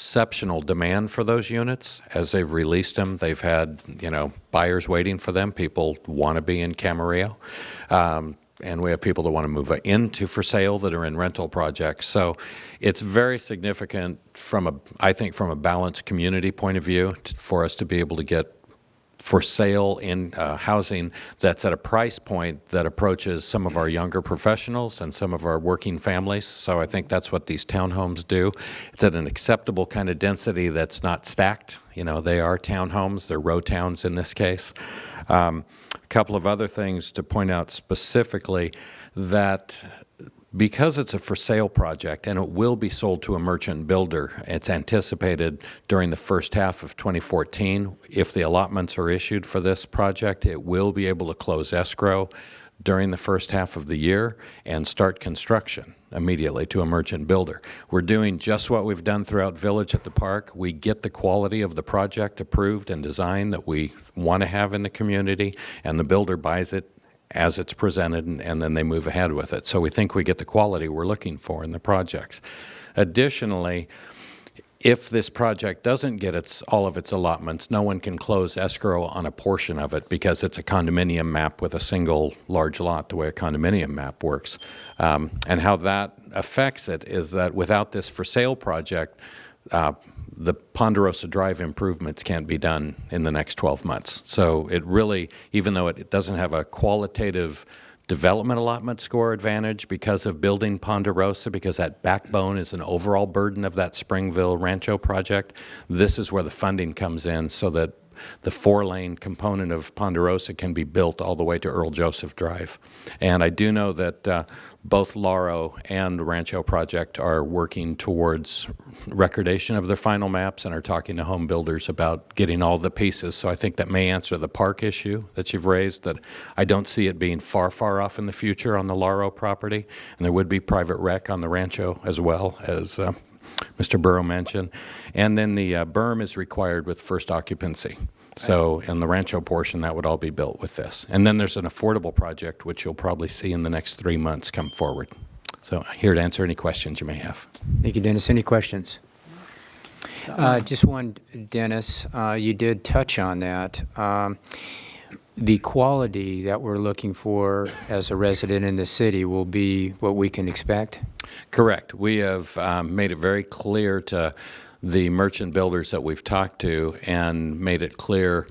exceptional demand for those units. As they've released them, they've had, buyers waiting for them. People want to be in Camarillo. And we have people that want to move into for sale that are in rental projects. So it's very significant I think from a balanced community point of view for us to be able to get for sale in housing that's at a price point that approaches some of our younger professionals and some of our working families. So I think that's what these townhomes do. It's at an acceptable kind of density that's not stacked. They are townhomes. They're row towns in this case. A couple of other things to point out specifically, that because it's a for sale project and it will be sold to a merchant builder, it's anticipated during the first half of 2014. If the allotments are issued for this project, it will be able to close escrow during the first half of the year and start construction immediately to a merchant builder. We're doing just what we've done throughout Village at the Park. We get the quality of the project approved and designed that we want to have in the community, and the builder buys it as it's presented, and then they move ahead with it. So we think we get the quality we're looking for in the projects. Additionally, if this project doesn't get all of its allotments, no one can close escrow on a portion of it because it's a condominium map with a single large lot, the way a condominium map works. And how that affects it is that without this for sale project, the Ponderosa Drive improvements can't be done in the next 12 months. So it really, even though it doesn't have a qualitative development allotment score advantage because of building Ponderosa, because that backbone is an overall burden of that Springville Rancho project, this is where the funding comes in so that the 4-lane component of Ponderosa can be built all the way to Earl Joseph Drive. And I do know that both Lauro and the Rancho project are working towards recordation of their final maps and are talking to home builders about getting all the pieces. So I think that may answer the park issue that you've raised, that I don't see it being far, far off in the future on the Lauro property. And there would be private rec on the Rancho as well, as Mr. Burrow mentioned. And then the berm is required with first occupancy. So in the Rancho portion, that would all be built with this. And then there's an affordable project, which you'll probably see in the next 3 months come forward. So here to answer any questions you may have. Thank you, Dennis. Any questions? Just one, Dennis. You did touch on that. The quality that we're looking for as a resident in the city will be what we can expect? Correct. We have made it very clear to the merchant builders that we've talked to and made it clear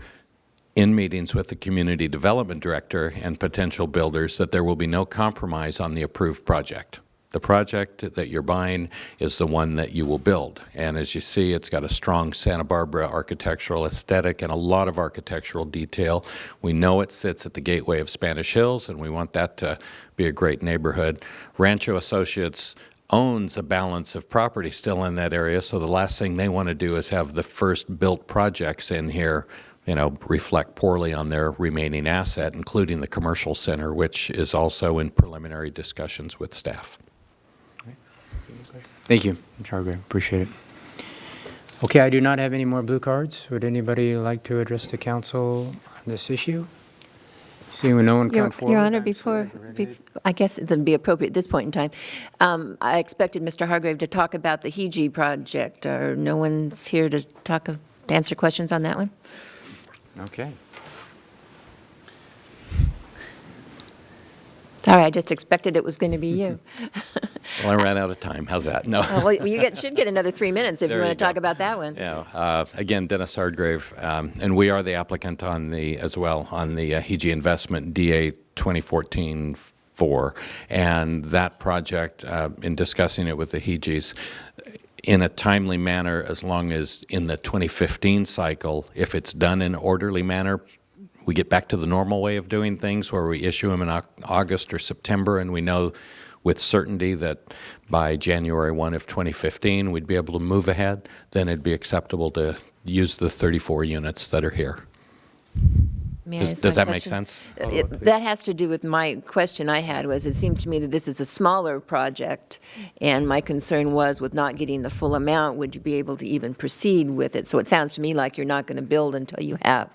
in meetings with the community development director and potential builders that there will be no compromise on the approved project. The project that you're buying is the one that you will build. And as you see, it's got a strong Santa Barbara architectural aesthetic and a lot of architectural detail. We know it sits at the gateway of Spanish Hills, and we want that to be a great neighborhood. Rancho Associates owns a balance of property still in that area, so the last thing they want to do is have the first built projects in here reflect poorly on their remaining asset, including the commercial center, which is also in preliminary discussions with staff. Thank you, Mr. Hargrave. Appreciate it. Okay, I do not have any more blue cards. Would anybody like to address the council on this issue? Seeing no one come forward. Your Honor, I guess it would be appropriate at this point in time. I expected Mr. Hargrave to talk about the HEG project. No one's here to answer questions on that one? Okay. Sorry, I just expected it was going to be you. Well, I ran out of time. How's that? No. Well, you should get another 3 minutes if you want to talk about that one. Yeah. Again, Dennis Hardgrave, and we are the applicant on the HEG investment DA 2014-4, and that project, in discussing it with the HEGs, in a timely manner, as long as in the 2015 cycle, if it's done in an orderly manner, we get back to the normal way of doing things where we issue them in August or September, and we know with certainty that by January 1 of 2015 we'd be able to move ahead, then it'd be acceptable to use the 34 units that are here. Does that make sense? That has to do with my question I had was, it seems to me that this is a smaller project, and my concern was with not getting the full amount, would you be able to even proceed with it? So it sounds to me like you're not going to build until you have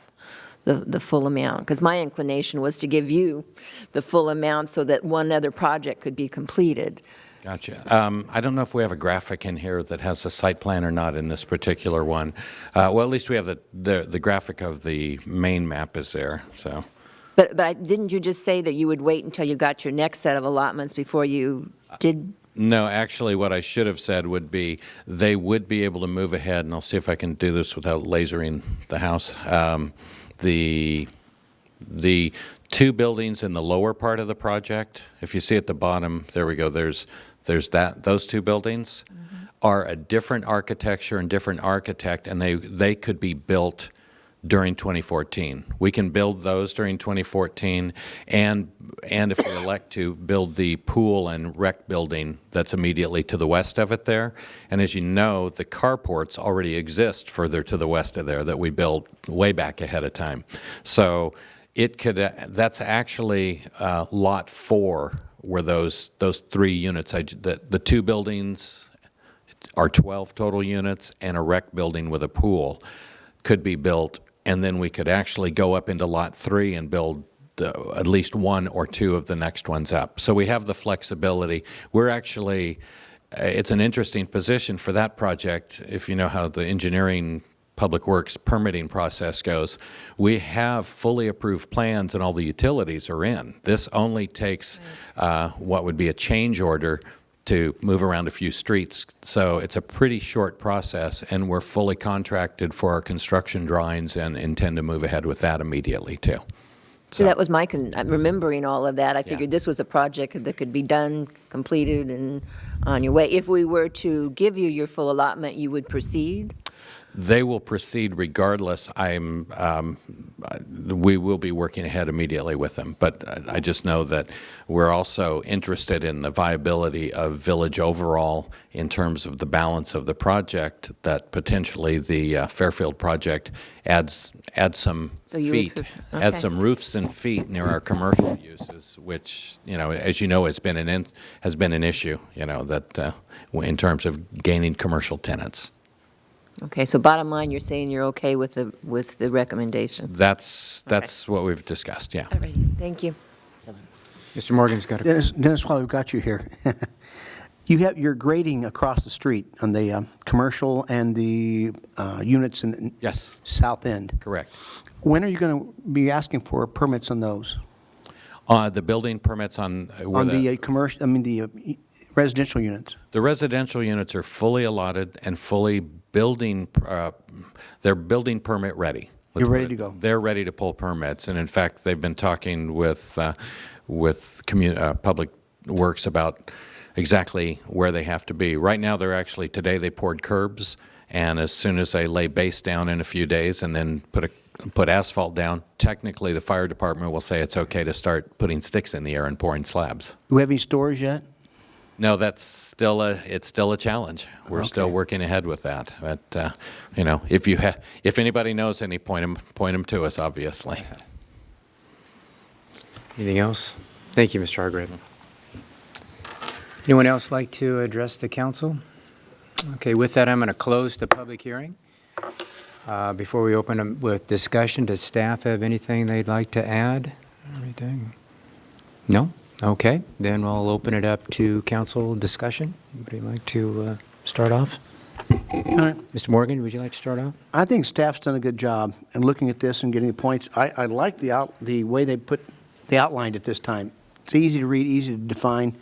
the full amount, because my inclination was to give you the full amount so that one other project could be completed. Gotcha. I don't know if we have a graphic in here that has a site plan or not in this particular one. Well, at least we have the graphic of the main map is there, so. But didn't you just say that you would wait until you got your next set of allotments before you did? No, actually, what I should have said would be they would be able to move ahead, and I'll see if I can do this without lasering the house. The two buildings in the lower part of the project, if you see at the bottom, there we go, there's those two buildings are a different architecture and different architect, and they could be built during 2014. We can build those during 2014, and if we elect to, build the pool and rec building that's immediately to the west of it there. And as you know, the carports already exist further to the west of there that we built way back ahead of time. So it could, that's actually lot 4 where those 3 units, the 2 buildings are 12 total units, and a rec building with a pool could be built, and then we could actually go up into lot 3 and build at least 1 or 2 of the next ones up. So we have the flexibility. We're actually, it's an interesting position for that project. If you know how the engineering public works permitting process goes, we have fully approved plans and all the utilities are in. This only takes what would be a change order to move around a few streets. So it's a pretty short process, and we're fully contracted for our construction drawings and intend to move ahead with that immediately too. So that was my, I'm remembering all of that. I figured this was a project that could be done, completed, and on your way. If we were to give you your full allotment, you would proceed? They will proceed regardless. We will be working ahead immediately with them, but I just know that we're also interested in the viability of Village overall in terms of the balance of the project, that potentially the Fairfield project adds some feet, adds some roofs and feet near our commercial uses, which, you know, as you know, has been an issue, you know, that in terms of gaining commercial tenants. Okay, so bottom line, you're saying you're okay with the recommendation? That's what we've discussed, yeah. All right, thank you. Mr. Morgan's got a Dennis, while we've got you here, you're grading across the street on the commercial and the units in the Yes. south end. Correct. When are you going to be asking for permits on those? The building permits on The commercial, I mean, the residential units? the residential units are fully allotted and fully building, they're building permit ready. You're ready to go? They're ready to pull permits, and in fact, they've been talking with Public Works about exactly where they have to be. Right now, today they poured curbs, and as soon as they lay base down in a few days and then put asphalt down, technically the fire department will say it's okay to start putting sticks in the air and pouring slabs. Do we have any stores yet? No, it's still a challenge. We're still working ahead with that. But you know, if anybody knows any, point them to us, obviously. Anything else? Thank you, Mr. Hargrave. Anyone else like to address the council? Okay, with that, I'm going to close the public hearing. Before we open them with discussion, does staff have anything they'd like to add? Anything? No? Okay, then we'll open it up to council discussion. Anybody like to start off? All right. Mr. Morgan, would you like to start off? I think staff's done a good job in looking at this and getting the points. I like the way they outlined it this time. It's easy to read, easy to define,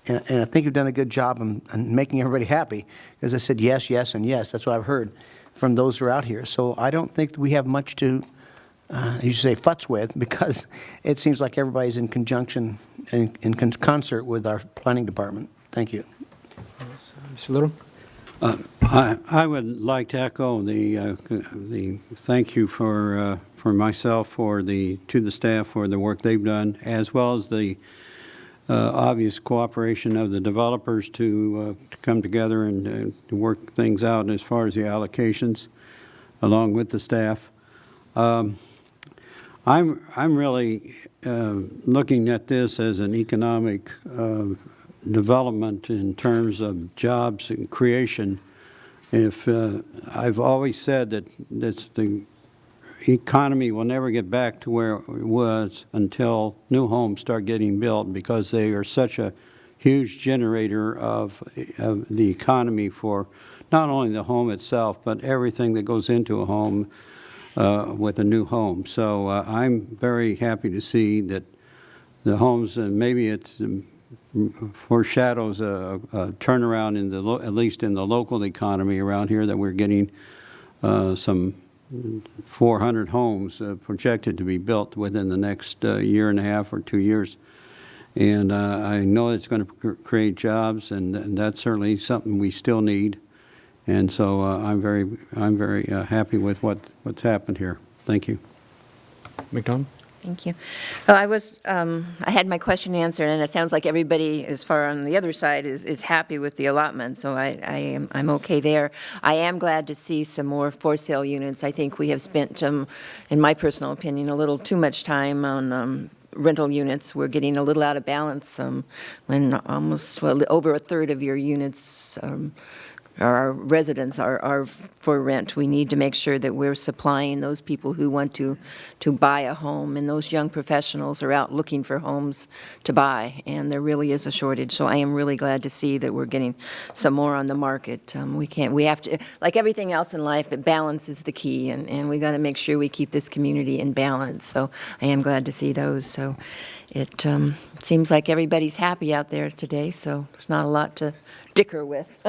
and I think you've done a good job in making everybody happy. As I said, yes, yes, and yes. That's what I've heard from those who are out here. So I don't think that we have much to, you should say, futz with, because it seems like everybody's in conjunction, in concert with our planning department. Thank you. Mr. Little? I would like to echo the thank you for myself to the staff for the work they've done, as well as the obvious cooperation of the developers to come together and to work things out as far as the allocations, along with the staff. I'm really looking at this as an economic development in terms of jobs and creation. If I've always said that the economy will never get back to where it was until new homes start getting built, because they are such a huge generator of the economy for not only the home itself, but everything that goes into a home with a new home. So I'm very happy to see that the homes, and maybe it foreshadows a turnaround in at least in the local economy around here, that we're getting some 400 homes projected to be built within the next year and a half or 2 years. And I know it's going to create jobs, and that's certainly something we still need. And so I'm very happy with what's happened here. Thank you. McDonald? Thank you. Well, I had my question answered, and it sounds like everybody, as far on the other side, is happy with the allotment, so I'm okay there. I am glad to see some more for-sale units. I think we have spent, in my personal opinion, a little too much time on rental units. We're getting a little out of balance when almost, well, over a third of your units our residents are for rent. We need to make sure that we're supplying those people who want to buy a home, and those young professionals are out looking for homes to buy, and there really is a shortage. So I am really glad to see that we're getting some more on the market. We have to, like everything else in life, that balance is the key, and we got to make sure we keep this community in balance. So I am glad to see those. So it seems like everybody's happy out there today, so there's not a lot to dicker with.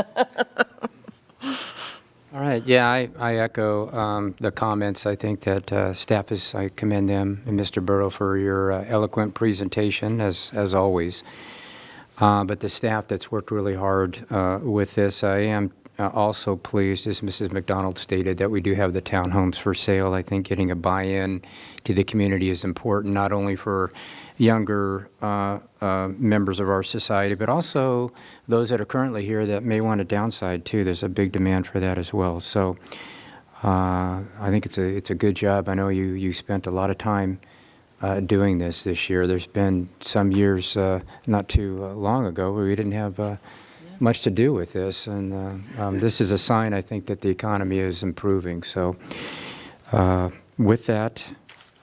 All right, yeah, I echo the comments. I think that staff I commend them, and Mr. Burrow, for your eloquent presentation, as always. But the staff that's worked really hard with this, I am also pleased, as Mrs. McDonald stated, that we do have the townhomes for sale. I think getting a buy-in to the community is important, not only for younger members of our society, but also those that are currently here that may want to downside too. There's a big demand for that as well. So I think it's a good job. I know you spent a lot of time doing this year. There's been some years not too long ago where we didn't have much to do with this, and this is a sign, I think, that the economy is improving. So with that,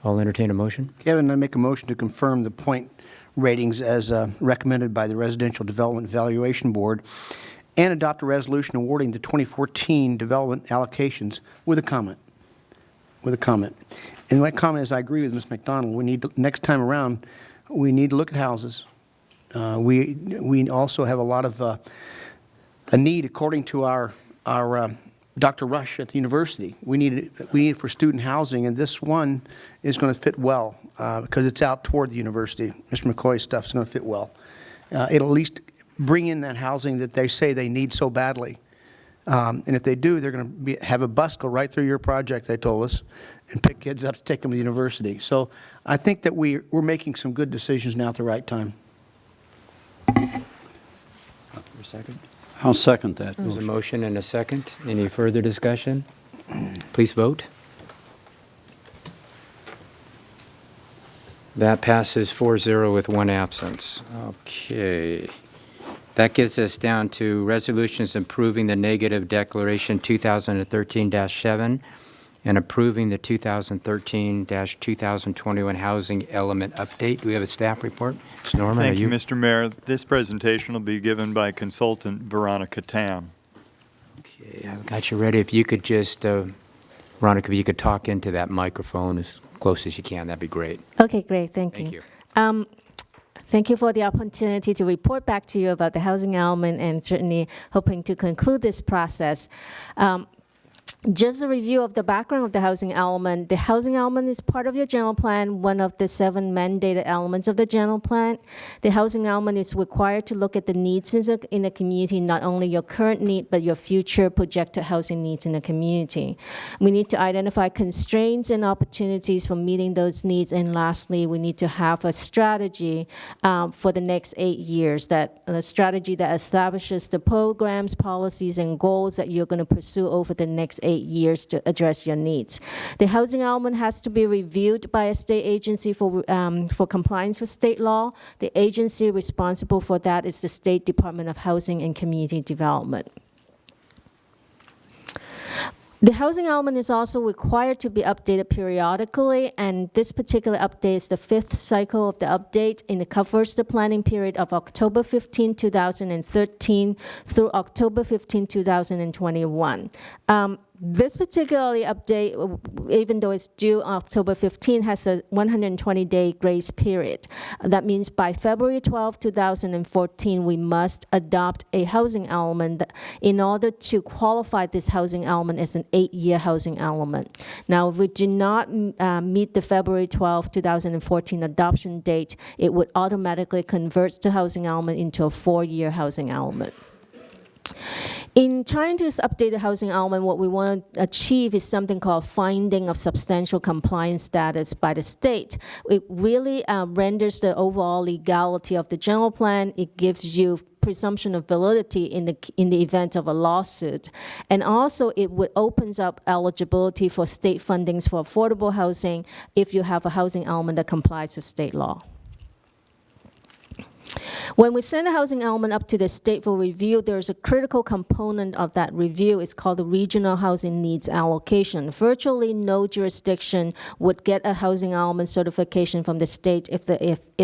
I'll entertain a motion. Kevin, I make a motion to confirm the point ratings as recommended by the Residential Development Evaluation Board, and adopt a resolution awarding the 2014 development allocations with a comment. And my comment is, I agree with Ms. McDonald. We need to, next time around, we need to look at houses. We also have a lot of a need, according to our Dr. Rush at the university. We need it for student housing, and this one is going to fit well because it's out toward the university. Mr. McCoy's stuff is going to fit well. It'll at least bring in that housing that they say they need so badly. And if they do, they're going to have a bus go right through your project, they told us, and pick kids up to take them to the university. So I think that we're making some good decisions now at the right time. For a second. I'll second that. There's a motion and a second. Any further discussion? Please vote. That passes 4-0 with one absence. Okay. That gets us down to resolutions improving the negative declaration 2013-7 and approving the 2013-2021 housing element update. Do we have a staff report? Ms. Norman, Thank you, Mr. Mayor. This presentation will be given by consultant Veronica Tam. Okay, I've got you ready. If you could just, Veronica, if you could talk into that microphone as close as you can, that'd be great. Okay, great. Thank Thank you. you. Thank you for the opportunity to report back to you about the housing element, and certainly hoping to conclude this process. Just a review of the background of the housing element. The housing element is part of your general plan, one of the 7 mandated elements of the general plan. The housing element is required to look at the needs in the community, not only your current need, but your future projected housing needs in the community. We need to identify constraints and opportunities for meeting those needs. And lastly, we need to have a strategy for the next 8 years, a strategy that establishes the programs, policies, and goals that you're going to pursue over the next 8 years to address your needs. The housing element has to be reviewed by a state agency for compliance with state law. The agency responsible for that is the State Department of Housing and Community Development. The housing element is also required to be updated periodically, and this particular update is the 5th cycle of the update, and it covers the planning period of October 15, 2013 through October 15, 2021. This particular update, even though it's due October 15, has a 120-day grace period. That means by February 12, 2014, we must adopt a housing element in order to qualify this housing element as an 8-year housing element. Now, if we do not meet the February 12, 2014 adoption date, it would automatically convert the housing element into a 4-year housing element. In trying to update the housing element, what we want to achieve is something called finding of substantial compliance status by the state. It really renders the overall legality of the general plan. It gives you presumption of validity in the event of a lawsuit. And also, it would opens up eligibility for state fundings for affordable housing if you have a housing element that complies with state law. When we send a housing element up to the state for review, there's a critical component of that review. It's called the regional housing needs allocation. Virtually no jurisdiction would get a housing element certification from the state if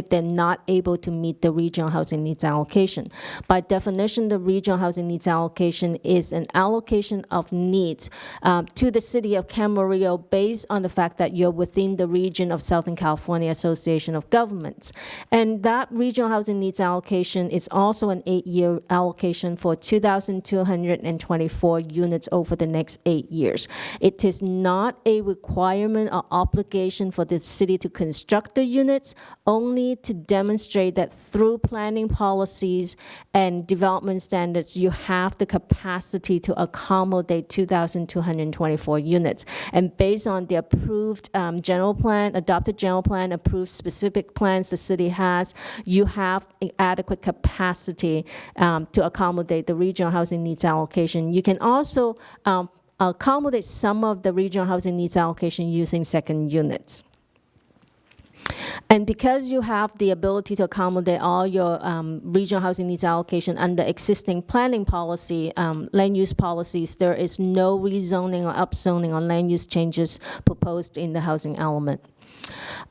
they're not able to meet the regional housing needs allocation. By definition, the regional housing needs allocation is an allocation of needs to the city of Camarillo based on the fact that you're within the region of Southern California Association of Governments. And that regional housing needs allocation is also an 8-year allocation for 2,224 units over the next 8 years. It is not a requirement or obligation for the city to construct the units, only to demonstrate that through planning policies and development standards, you have the capacity to accommodate 2,224 units. And based on the approved general plan, adopted general plan, approved specific plans the city has, you have adequate capacity to accommodate the regional housing needs allocation. You can also accommodate some of the regional housing needs allocation using second units. And because you have the ability to accommodate all your regional housing needs allocation under existing planning policy, land use policies, there is no rezoning or upzoning or land use changes proposed in the housing element.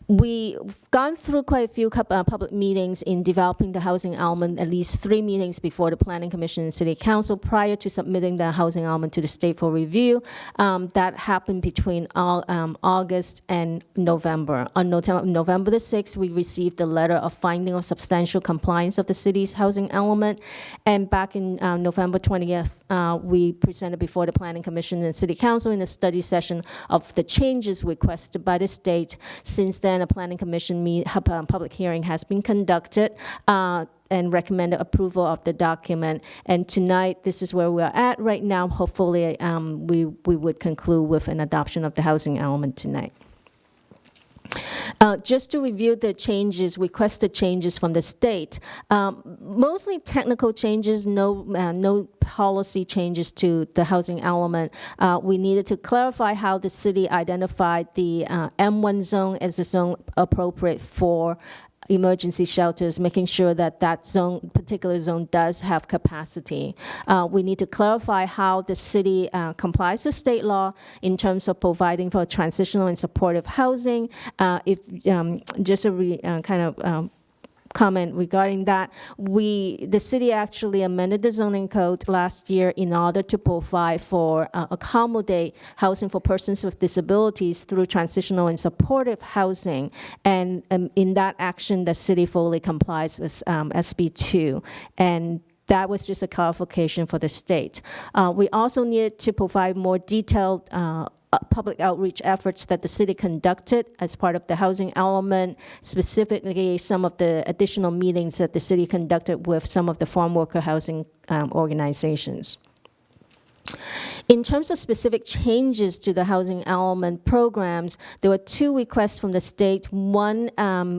We've gone through quite a few public meetings in developing the housing element, at least 3 meetings before the Planning Commission and City Council prior to submitting the housing element to the state for review. That happened between August and November. On November the 6th, we received a letter of finding of substantial compliance of the city's housing element. And back in November 20th, we presented before the Planning Commission and City Council in a study session of the changes requested by the state. Since then, a Planning Commission public hearing has been conducted and recommended approval of the document. And tonight, this is where we are at right now. Hopefully, we would conclude with an adoption of the housing element tonight. Just to review the changes, requested changes from the state, mostly technical changes, no policy changes to the housing element. We needed to clarify how the city identified the M1 zone as a zone appropriate for emergency shelters, making sure that that particular zone does have capacity. We need to clarify how the city complies with state law in terms of providing for transitional and supportive housing. Just a comment regarding that, the city actually amended the zoning code last year in order to provide for accommodate housing for persons with disabilities through transitional and supportive housing. And in that action, the city fully complies with SB 2. And that was just a clarification for the state. We also needed to provide more detailed public outreach efforts that the city conducted as part of the housing element, specifically some of the additional meetings that the city conducted with some of the farm worker housing organizations. In terms of specific changes to the housing element programs, there were 2 requests from the state, one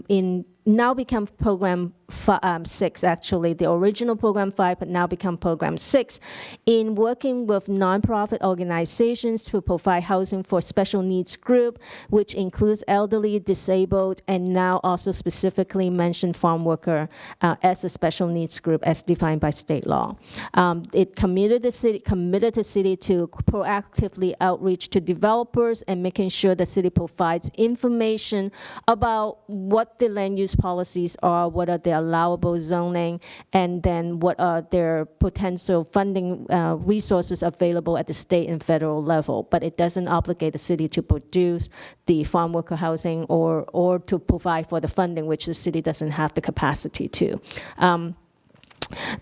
in now become program 6, actually, the original program 5, but now become program 6, in working with nonprofit organizations to provide housing for special needs group, which includes elderly, disabled, and now also specifically mentioned farm worker as a special needs group as defined by state law. It committed the city to proactively outreach to developers and making sure the city provides information about what the land use policies are, what are the allowable zoning, and then what are their potential funding resources available at the state and federal level. But it doesn't obligate the city to produce the farm worker housing or to provide for the funding, which the city doesn't have the capacity to.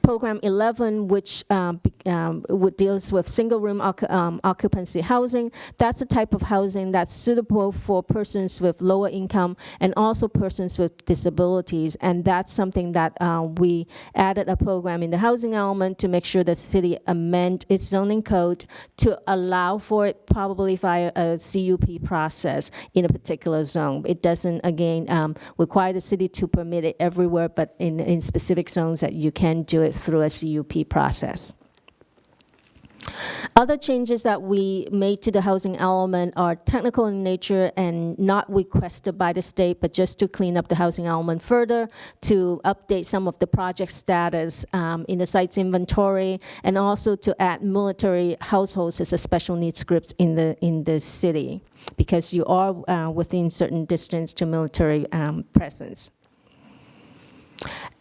Program 11, which deals with single-room occupancy housing, that's a type of housing that's suitable for persons with lower income and also persons with disabilities, and that's something that we added a program in the housing element to make sure the city amend its zoning code to allow for it, probably via a CUP process in a particular zone. It doesn't, again, require the city to permit it everywhere, but in specific zones that you can do it through a CUP process. Other changes that we made to the housing element are technical in nature and not requested by the state, but just to clean up the housing element further, to update some of the project status in the site's inventory, and also to add military households as a special needs groups in the city, because you are within certain distance to military presence.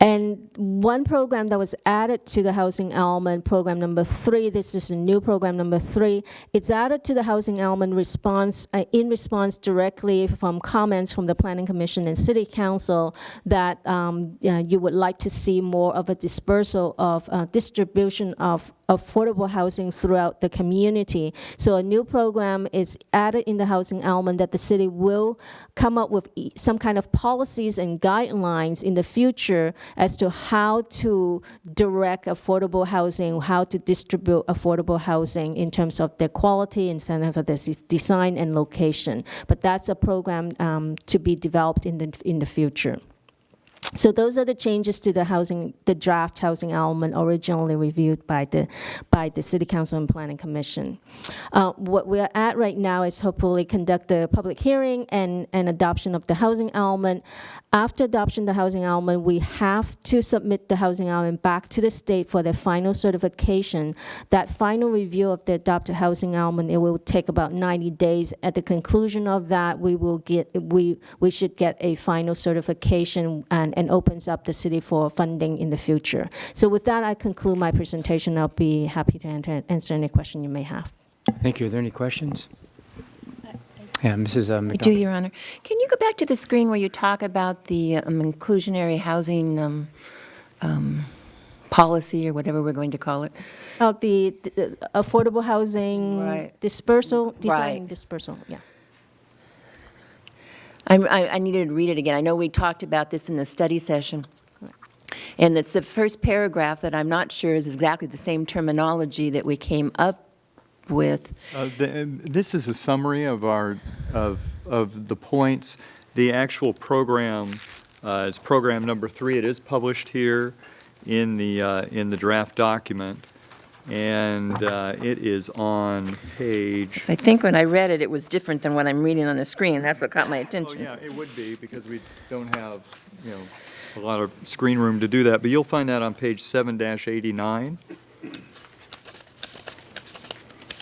And one program that was added to the housing element, program number 3, this is a new program number 3, it's added to the housing element response, in response directly from comments from the Planning Commission and City Council that you would like to see more of a dispersal of distribution of affordable housing throughout the community. So a new program is added in the housing element that the city will come up with some kind of policies and guidelines in the future as to how to direct affordable housing, how to distribute affordable housing in terms of their quality, in terms of their design and location. But that's a program to be developed in the future. So those are the changes to the draft housing element originally reviewed by the City Council and Planning Commission. What we're at right now is hopefully conduct the public hearing and adoption of the housing element. After adoption of the housing element, we have to submit the housing element back to the state for their final certification. That final review of the adopted housing element, it will take about 90 days. At the conclusion of that, we should get a final certification and opens up the city for funding in the future. So with that, I conclude my presentation. I'll be happy to answer any question you may have. Thank you. Are there any questions? Yeah, Mrs. I McDonald. do, Your Honor. Can you go back to the screen where you talk about the inclusionary housing policy, or whatever we're going to call it? The affordable housing Right. dispersal, designing Right. dispersal, yeah. I needed to read it again. I know we talked about this in the study session. And it's the first paragraph that I'm not sure is exactly the same terminology that we came up with. This is a summary of of the points. The actual program is program number 3. It is published here in the draft document, and it is on page. I think when I read it, it was different than what I'm reading on the screen. That's what caught my Oh, attention. yeah, it would be, because we don't have, a lot of screen room to do that. But you'll find that on page 7-89.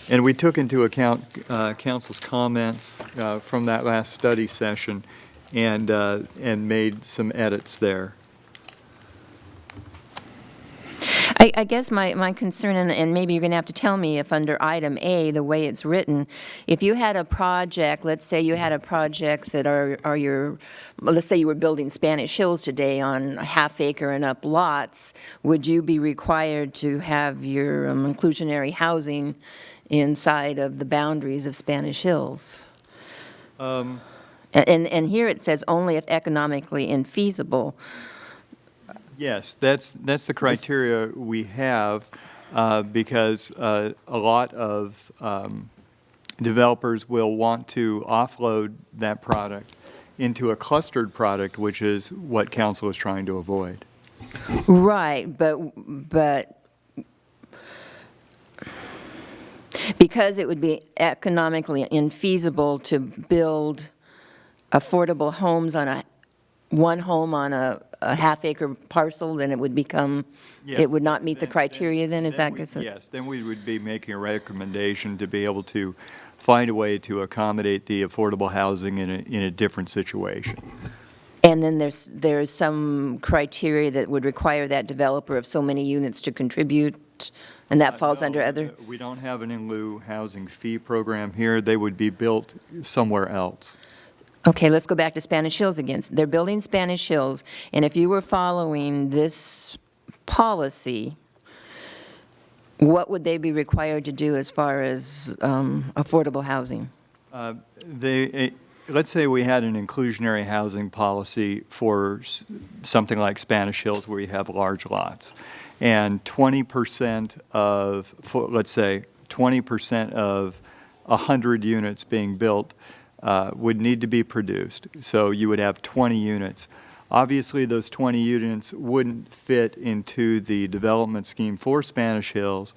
And we took into account council's comments from that last study session and made some edits there. I guess my concern, and maybe you're going to have to tell me if under item A, the way it's written, if you had a project, let's say you had a project that let's say you were building Spanish Hills today on half-acre and up lots, would you be required to have your inclusionary housing inside of the boundaries of Spanish Hills? And here it says only if economically infeasible. Yes, that's the criteria we have, because a lot of developers will want to offload that product into a clustered product, which is what council is trying to avoid. Right, but because it would be economically infeasible to build affordable homes on one home on a half-acre parcel, then it would become, Yes, it would not meet the criteria then, is that? Yes, then we would be making a recommendation to be able to find a way to accommodate the affordable housing in a different situation. And then there's some criteria that would require that developer of so many units to contribute, and that falls No, under other? We don't have an in-lieu housing fee program here. They would be built somewhere else. Okay, let's go back to Spanish Hills again. They're building Spanish Hills, and if you were following this policy, what would they be required to do as far as affordable housing? Let's say we had an inclusionary housing policy for something like Spanish Hills where you have large lots. And 20% of, let's say, 20% of 100 units being built would need to be produced. So you would have 20 units. Obviously, those 20 units wouldn't fit into the development scheme for Spanish Hills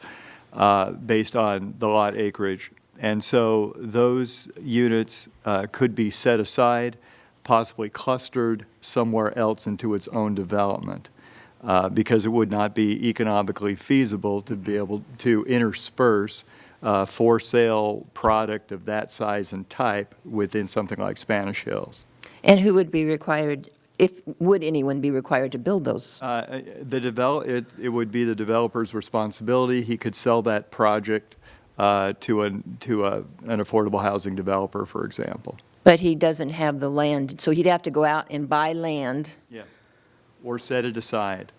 based on the lot acreage. And so those units could be set aside, possibly clustered somewhere else into its own development, because it would not be economically feasible to be able to intersperse for sale product of that size and type within something like Spanish Hills. And who would be required, would anyone be required to build those? It would be the developer's responsibility. He could sell that project to an affordable housing developer, for example. But he doesn't have the land, so he'd have to go out and buy land. Yes. Or set it aside.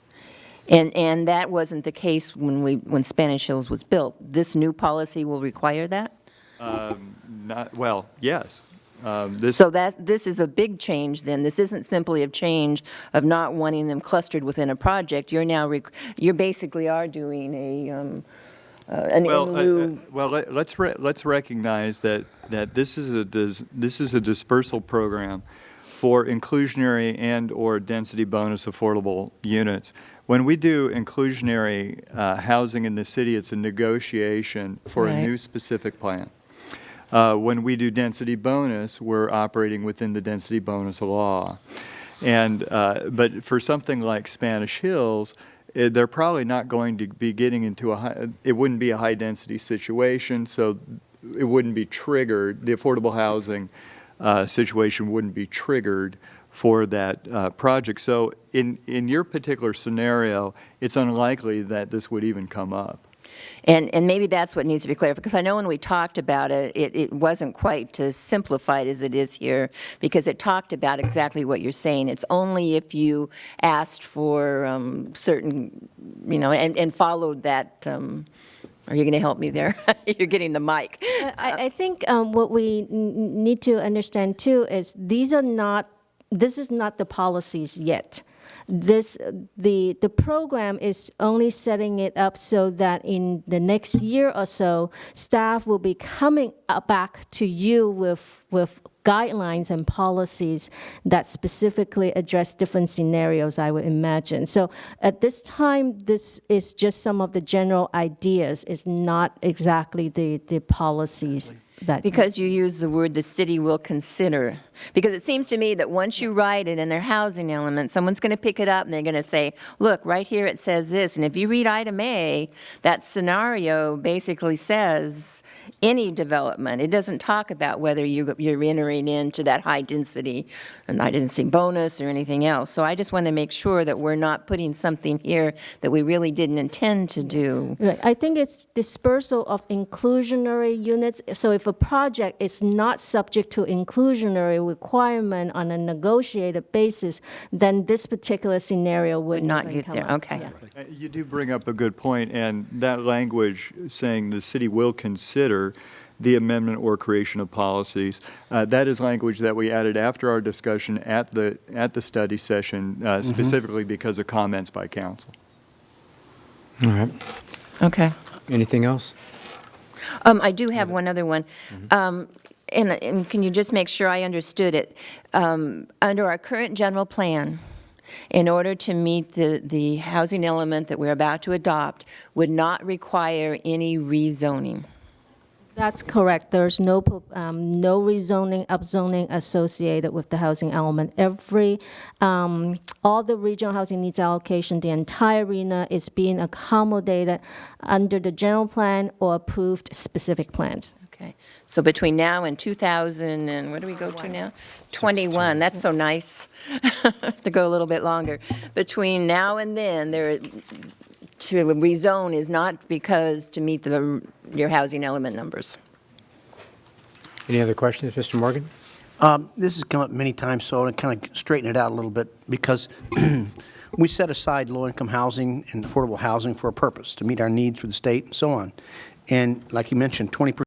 And that wasn't the case when Spanish Hills was built. This new policy will require that? Well, yes. So this is a big change then. This isn't simply a change of not wanting them clustered within a project. You're now, you basically are doing an in lieu. Well, let's recognize that this is a dispersal program for inclusionary and/or density bonus affordable units. When we do inclusionary housing in the city, it's a negotiation for a new specific plan. When we do density bonus, we're operating within the density bonus law. And but for something like Spanish Hills, they're probably not going to be getting into it wouldn't be a high density situation, so it wouldn't be triggered. The affordable housing situation wouldn't be triggered for that project. So in your particular scenario, it's unlikely that this would even come up. And maybe that's what needs to be clarified, because I know when we talked about it, it wasn't quite as simplified as it is here, because it talked about exactly what you're saying. It's only if you asked for certain, and followed that. Are you going to help me there? You're getting the mic. I think what we need to understand too is this is not the policies yet. The program is only setting it up so that in the next year or so, staff will be coming back to you with guidelines and policies that specifically address different scenarios, I would imagine. So at this time, this is just some of the general ideas. It's not exactly the policies. Because you use the word the city will consider. Because it seems to me that once you write it in their housing element, someone's going to pick it up and they're going to say, look, right here it says this. And if you read item A, that scenario basically says any development. It doesn't talk about whether you're entering into that high density bonus or anything else. So I just want to make sure that we're not putting something here that we really didn't intend to do. Right. I think it's dispersal of inclusionary units. So if a project is not subject to inclusionary requirement on a negotiated basis, then this particular scenario would not even get come there. up. Okay. Yeah. You do bring up a good point, and that language saying the city will consider the amendment or creation of policies, that is language that we added after our discussion at the study session, specifically because of comments by council. All right. Okay. Anything else? I do have one other one. and can you just make sure I understood it? Under our current general plan, in order to meet the housing element that we're about to adopt, would not require any rezoning. That's correct. There's no rezoning, upzoning associated with the housing element. All the regional housing needs allocation, the entire arena is being accommodated under the general plan or approved specific plans. Okay, so between now and 2000 and, what do we go to now? 21, that's so nice to go a little bit longer. Between now and then, to rezone is not because to meet your housing element numbers. Any other questions, Mr. Morgan? This has come up many times, so I want to kind of straighten it out a little bit, because we set aside low-income housing and affordable housing for a purpose, to meet our needs with the state and so on. And like you mentioned, 20%